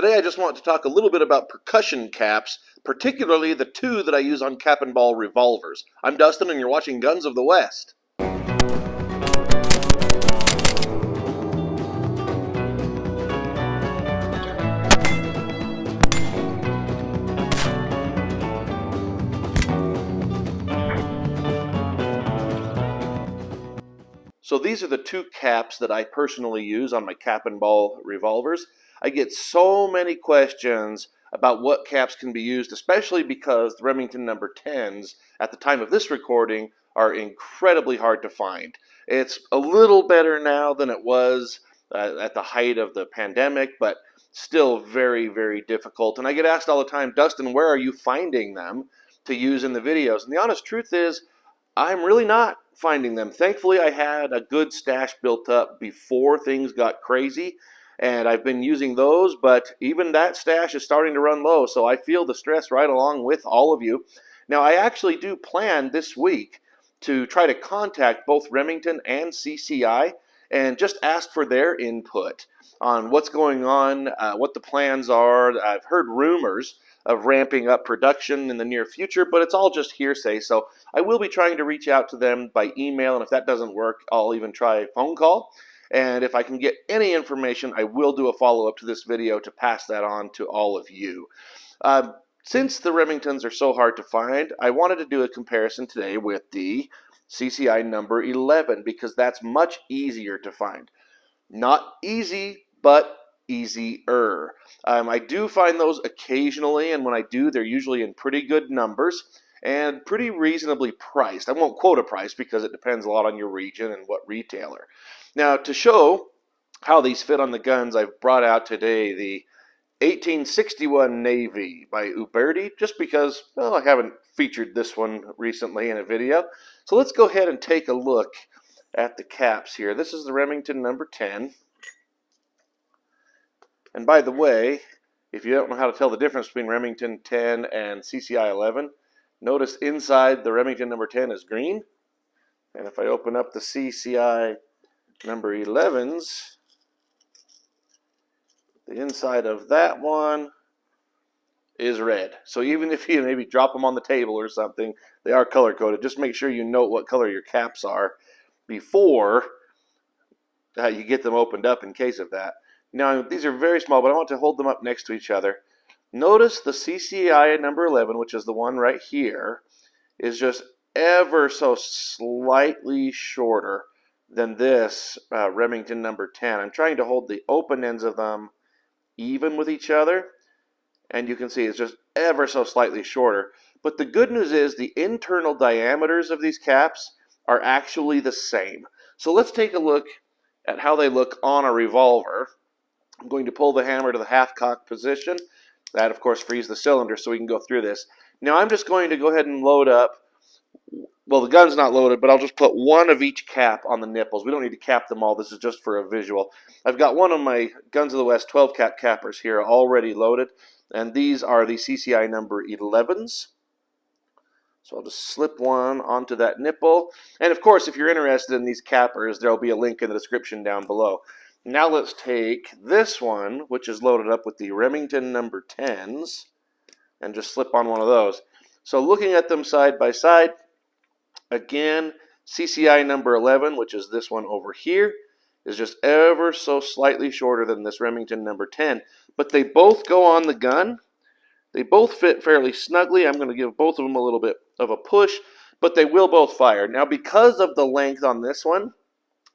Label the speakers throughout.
Speaker 1: Today I just want to talk a little bit about percussion caps, particularly the two that I use on cap and ball revolvers. I'm Dustin and you're watching Guns of the West. So these are the two caps that I personally use on my cap and ball revolvers. I get so many questions about what caps can be used, especially because the Remington number 10s at the time of this recording are incredibly hard to find. It's a little better now than it was at the height of the pandemic, but still very, very difficult. And I get asked all the time, Dustin, where are you finding them to use in the videos? And the honest truth is, I'm really not finding them. Thankfully, I had a good stash built up before things got crazy, and I've been using those, but even that stash is starting to run low, so I feel the stress right along with all of you. Now, I actually do plan this week to try to contact both Remington and CCI and just ask for their input on what's going on, what the plans are. I've heard rumors of ramping up production in the near future, but it's all just hearsay. So I will be trying to reach out to them by email, and if that doesn't work, I'll even try a phone call. And if I can get any information, I will do a follow-up to this video to pass that on to all of you. Since the Remingtons are so hard to find, I wanted to do a comparison today with the CCI number 11 because that's much easier to find. Not easy, but easier. I do find those occasionally, and when I do, they're usually in pretty good numbers and pretty reasonably priced. I won't quote a price because it depends a lot on your region and what retailer. Now, to show how these fit on the guns, I've brought out today the 1861 Navy by Uberti, just because, well, I haven't featured this one recently in a video. So let's go ahead and take a look at the caps here. This is the Remington number 10. And by the way, if you don't know how to tell the difference between Remington 10 and CCI 11, notice inside the Remington number 10 is green. And if I open up the CCI number 11s, the inside of that one is red. So even if you maybe drop them on the table or something, they are color coded. Just make sure you note what color your caps are before you get them opened up in case of that. Now, these are very small, but I want to hold them up next to each other. Notice the CCI number 11, which is the one right here, is just ever so slightly shorter than this Remington number 10. I'm trying to hold the open ends of them even with each other, and you can see it's just ever so slightly shorter. But the good news is the internal diameters of these caps are actually the same. So let's take a look at how they look on a revolver. I'm going to pull the hammer to the half-cock position. That, of course, frees the cylinder so we can go through this. Now, I'm just going to go ahead and load up. Well, the gun's not loaded, but I'll just put one of each cap on the nipples. We don't need to cap them all. This is just for a visual. I've got one of my Guns of the West 12-cap cappers here already loaded, and these are the CCI number 11s. So I'll just slip one onto that nipple. And, of course, if you're interested in these cappers, there will be a link in the description down below. Now let's take this one, which is loaded up with the Remington number 10s, and just slip on one of those. So looking at them side by side, again, CCI number 11, which is this one over here, is just ever so slightly shorter than this Remington number 10. But they both go on the gun. They both fit fairly snugly. I'm going to give both of them a little bit of a push, but they will both fire. Now, because of the length on this one,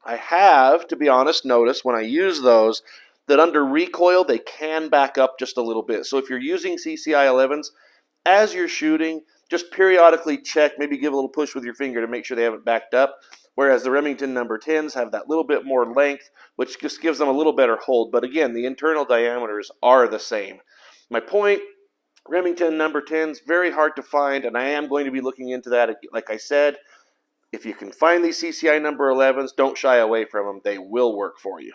Speaker 1: I have, to be honest, noticed when I use those that under recoil they can back up just a little bit. So if you're using CCI 11s, as you're shooting, just periodically check, maybe give a little push with your finger to make sure they haven't backed up. Whereas the Remington number 10s have that little bit more length, which just gives them a little better hold. But again, the internal diameters are the same. My point, Remington number 10s, very hard to find, and I am going to be looking into that, like I said. If you can find these CCI number 11s, don't shy away from them. They will work for you.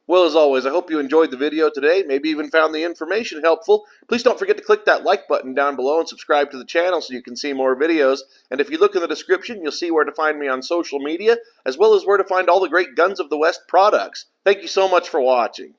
Speaker 1: Well, as always, I hope you enjoyed the video today, maybe even found the information helpful. Please don't forget to click that like button down below and subscribe to the channel so you can see more videos. And if you look in the description, you'll see where to find me on social media, as well as where to find all the great Guns of the West products. Thank you so much for watching.